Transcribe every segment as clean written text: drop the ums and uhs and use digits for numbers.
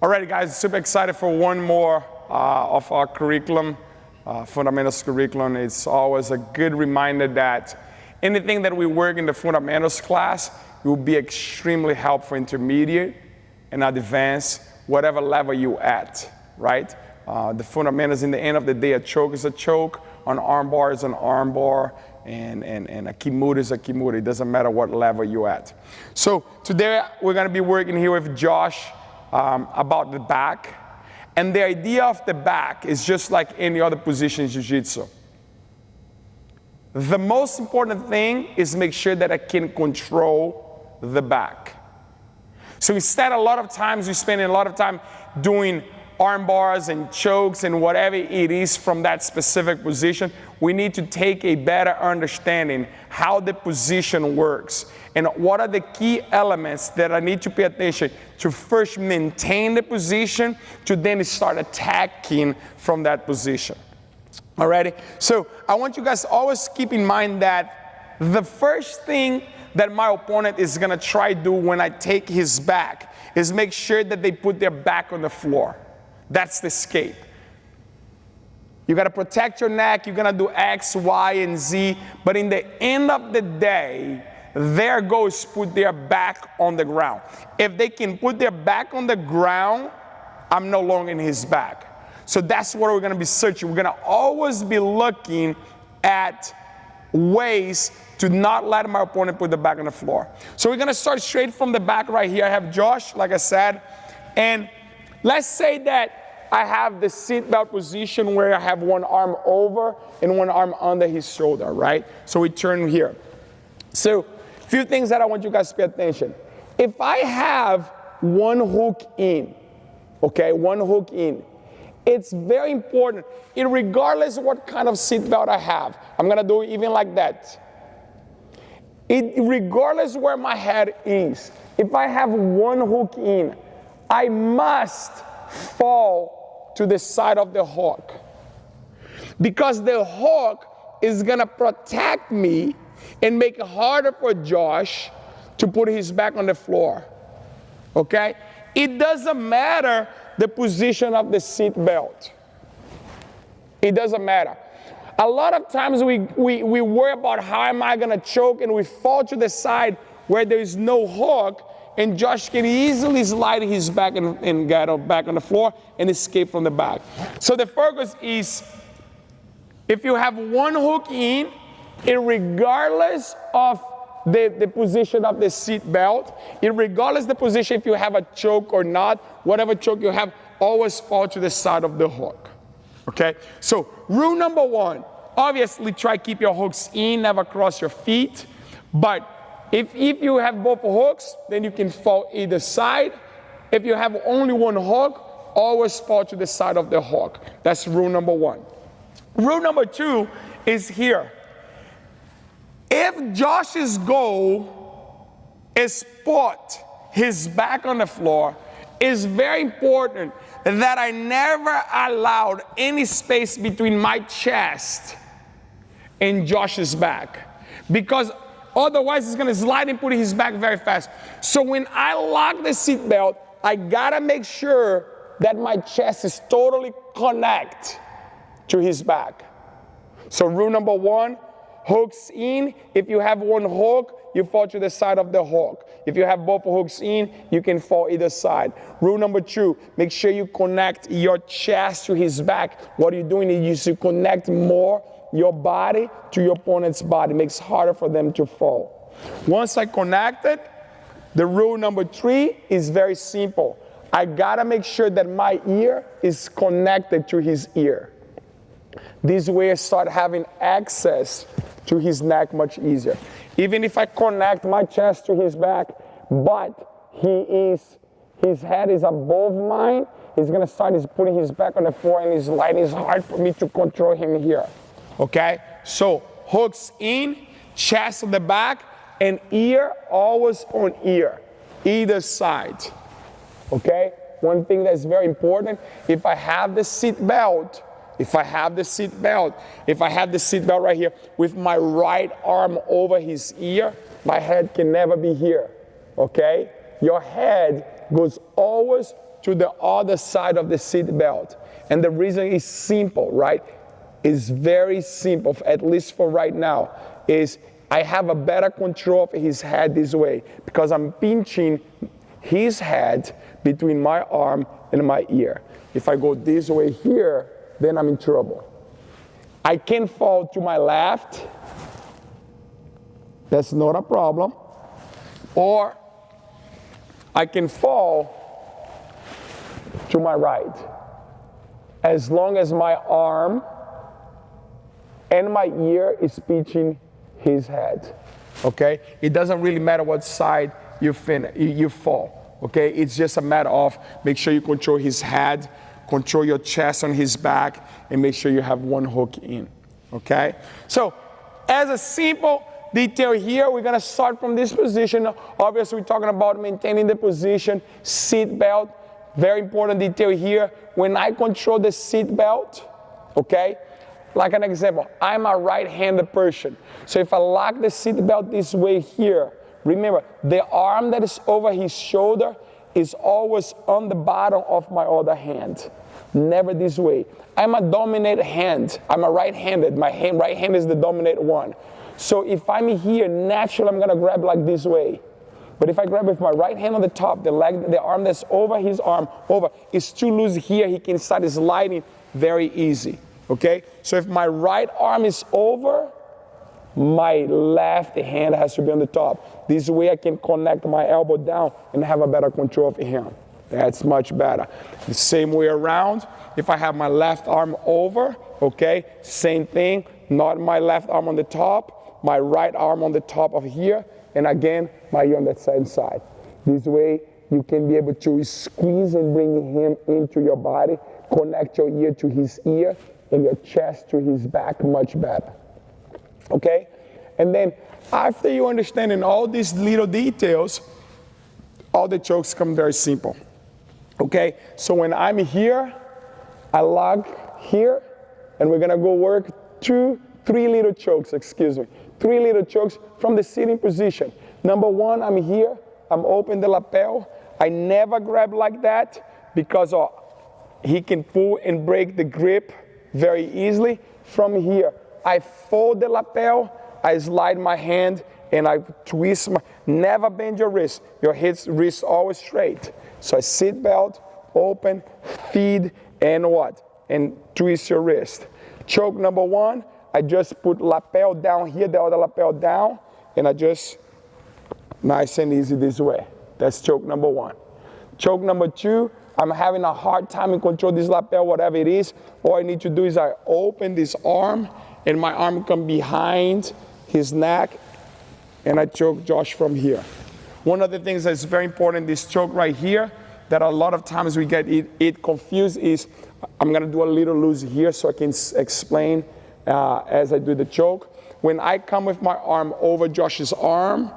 Alright guys, super excited for one more of our curriculum, fundamentals curriculum. It's always a good reminder that anything that we work in the fundamentals class will be extremely helpful for intermediate and advanced, whatever level you at, right? The fundamentals, in the end of the day, a choke is a choke, an arm bar is an arm bar, and a kimura is a kimura. It doesn't matter what level you're at. So today we're going to be working here with Josh about the back. And the idea of the back is just like any other position in jiu-jitsu. The most important thing is make sure that I can control the back. So instead, a lot of times, we're spending a lot of time doing arm bars and chokes and whatever it is from that specific position. We need to take a better understanding how the position works and what are the key elements that I need to pay attention to first maintain the position to then start attacking from that position. Alrighty? So I want you guys to always keep in mind that the first thing that my opponent is going to try to do when I take his back is make sure that they put their back on the floor. That's the escape. You got to protect your neck. You're going to do X, Y, and Z. But in the end of the day, their goal is put their back on the ground. If they can put their back on the ground, I'm no longer in his back. So that's what we're going to be searching. We're going to always be looking at ways to not let my opponent put the back on the floor. So we're going to start straight from the back right here. I have Josh, like I said. And let's say that I have the seatbelt position where I have one arm over and one arm under his shoulder, right? So we turn here. So a few things that I want you guys to pay attention. If I have one hook in, okay, one hook in, it's very important, regardless of what kind of seatbelt I have. I'm going to do it even like that. Regardless where my head is, if I have one hook in, I must fall to the side of the hook. Because the hook is going to protect me and make it harder for Josh to put his back on the floor. Okay? It doesn't matter the position of the seat belt. It doesn't matter. A lot of times we worry about how am I going to choke, and we fall to the side where there is no hook, and Josh can easily slide his back and get back on the floor and escape from the back. So the focus is, if you have one hook in, regardless of the position of the seat belt, regardless the position, if you have a choke or not, whatever choke you have, always fall to the side of the hook. Okay? So rule number one, obviously try to keep your hooks in, never cross your feet. But if you have both hooks, then you can fall either side. If you have only one hook, always fall to the side of the hook. That's rule number one. Rule number two is here. If Josh's goal is put his back on the floor, it's very important that I never allowed any space between my chest and Josh's back. Because otherwise he's going to slide and put his back very fast. So when I lock the seat belt, I got to make sure that my chest is totally connected to his back. So rule number one, hooks in. If you have one hook, you fall to the side of the hook. If you have both hooks in, you can fall either side. Rule number two, make sure you connect your chest to his back. What you're doing is you connect more your body to your opponent's body. It makes it harder for them to fall. Once I connect it, the rule number three is very simple. I gotta make sure that my ear is connected to his ear. This way I start having access to his neck much easier. Even if I connect my chest to his back, but his head is above mine, he's gonna start putting his back on the floor and his line is hard for me to control him here. Okay? So hooks in, chest on the back, and ear always on ear, either side. Okay? One thing that's very important, if I have the seat belt right here with my right arm over his ear, my head can never be here, okay? Your head goes always to the other side of the seat belt. And the reason is simple, right? It's very simple, at least for right now, is I have a better control of his head this way because I'm pinching his head between my arm and my ear. If I go this way here, then I'm in trouble. I can fall to my left. That's not a problem. Or I can fall to my right. As long as my arm and my ear is pinching his head. Okay? It doesn't really matter what side you fall. Okay? It's just a matter of make sure you control his head, control your chest on his back, and make sure you have one hook in. Okay? So, as a simple detail here, we're gonna start from this position. Obviously, we're talking about maintaining the position, seat belt. Very important detail here. When I control the seat belt, okay, like an example, I'm a right-handed person. So if I lock the seat belt this way here, remember, the arm that is over his shoulder is always on the bottom of my other hand. Never this way. I'm a dominant hand. I'm a right-handed. My right hand is the dominant one. So if I'm here, naturally I'm gonna grab like this way. But if I grab with my right hand on the top, the arm that's over his arm, is too loose here, he can start sliding very easy, okay? So if my right arm is over, my left hand has to be on the top. This way I can connect my elbow down and have a better control of him. That's much better. The same way around, if I have my left arm over, okay, same thing, not my left arm on the top, my right arm on the top of here, and again, my ear on that same side. This way, you can be able to squeeze and bring him into your body, connect your ear to his ear, and your chest to his back much better. Okay? And then, after you understanding all these little details, all the chokes come very simple. Okay? So when I'm here, I lock here, and we're gonna go work three little chokes, 3 little chokes from the sitting position. Number one, I'm here, I'm open the lapel. I never grab like that because he can pull and break the grip very easily. From here, I fold the lapel, I slide my hand, and I twist never bend your wrist. Your wrist always straight. So I seat belt, open, feed, and what? And twist your wrist. Choke number one, I just put lapel down here, the other lapel down, and I just, nice and easy this way. That's choke number one. Choke number two, I'm having a hard time to control this lapel, whatever it is. All I need to do is I open this arm, and my arm come behind his neck, and I choke Josh from here. One of the things that's very important, this choke right here, that a lot of times we get it confused is, I'm gonna do a little loose here so I can explain as I do the choke. When I come with my arm over Josh's arm,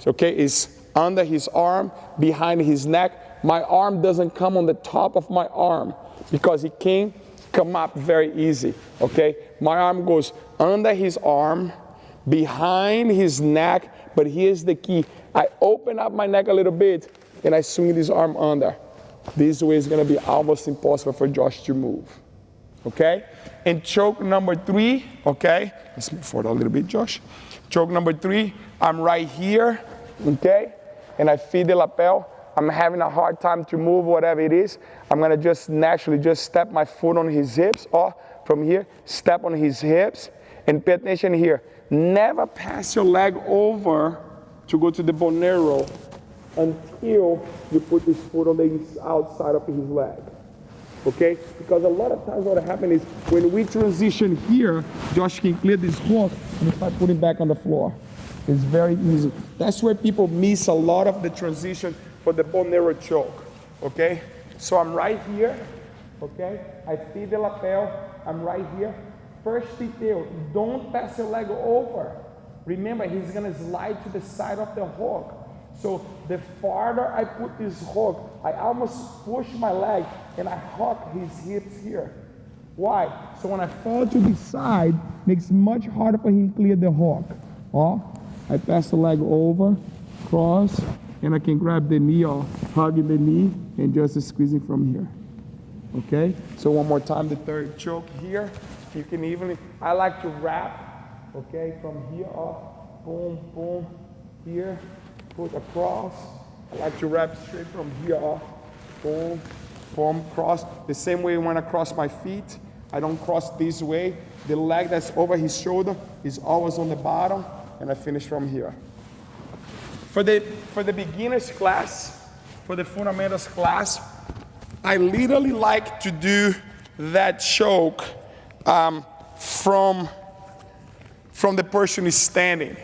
it's under his arm, behind his neck, my arm doesn't come on the top of my arm because it can come up very easy, okay? My arm goes under his arm, behind his neck, but here's the key. I open up my neck a little bit and I swing this arm under. This way is gonna be almost impossible for Josh to move. Okay? And choke number three, okay? Let's move forward a little bit, Josh. Choke number three, I'm right here, okay? And I feed the lapel. I'm having a hard time to move, whatever it is. I'm gonna just naturally just step my foot on his hips, or from here, step on his hips, and pay attention here. Never pass your leg over to go to the Bonero until you put this foot on the outside of his leg. Okay? Because a lot of times what happens is when we transition here, Josh can clear this hook and start putting back on the floor. It's very easy. That's where people miss a lot of the transition for the Bonero choke. Okay? So I'm right here. Okay? I feed the lapel. I'm right here. First detail, don't pass your leg over. Remember, he's gonna slide to the side of the hook. So the farther I put this hook, I almost push my leg and I hook his hips here. Why? So when I fall to the side, makes it much harder for him to clear the hook. I pass the leg over, cross, and I can grab the knee or hugging the knee and just squeezing from here. Okay, so one more time, the third choke here. You can even, I like to wrap, okay, from here up, boom, boom, here, put across. I like to wrap straight from here up, boom, boom, cross. The same way when I cross my feet, I don't cross this way. The leg that's over his shoulder is always on the bottom, and I finish from here. For the beginners class, for the fundamentals class, I literally like to do that choke from the person is standing.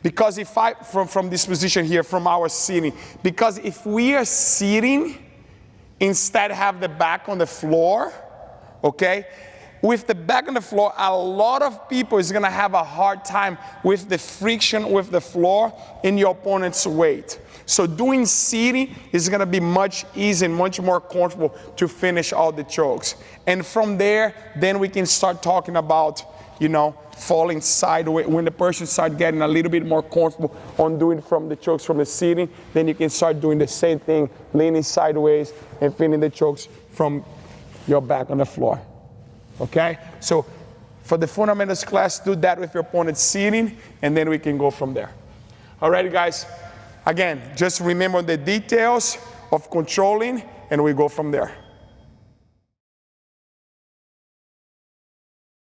Because if I, from this position here, from our sitting, because if we are sitting, instead have the back on the floor, okay? With the back on the floor, a lot of people is gonna have a hard time with the friction with the floor in your opponent's weight. So doing sitting is gonna be much easier and much more comfortable to finish all the chokes. And from there, then we can start talking about, you know, falling sideways. When the person starts getting a little bit more comfortable on doing from the chokes from the sitting, then you can start doing the same thing, leaning sideways and finishing the chokes from your back on the floor. Okay? So for the fundamentals class, do that with your opponent sitting, and then we can go from there. All right, guys. Again, just remember the details of controlling, and we go from there.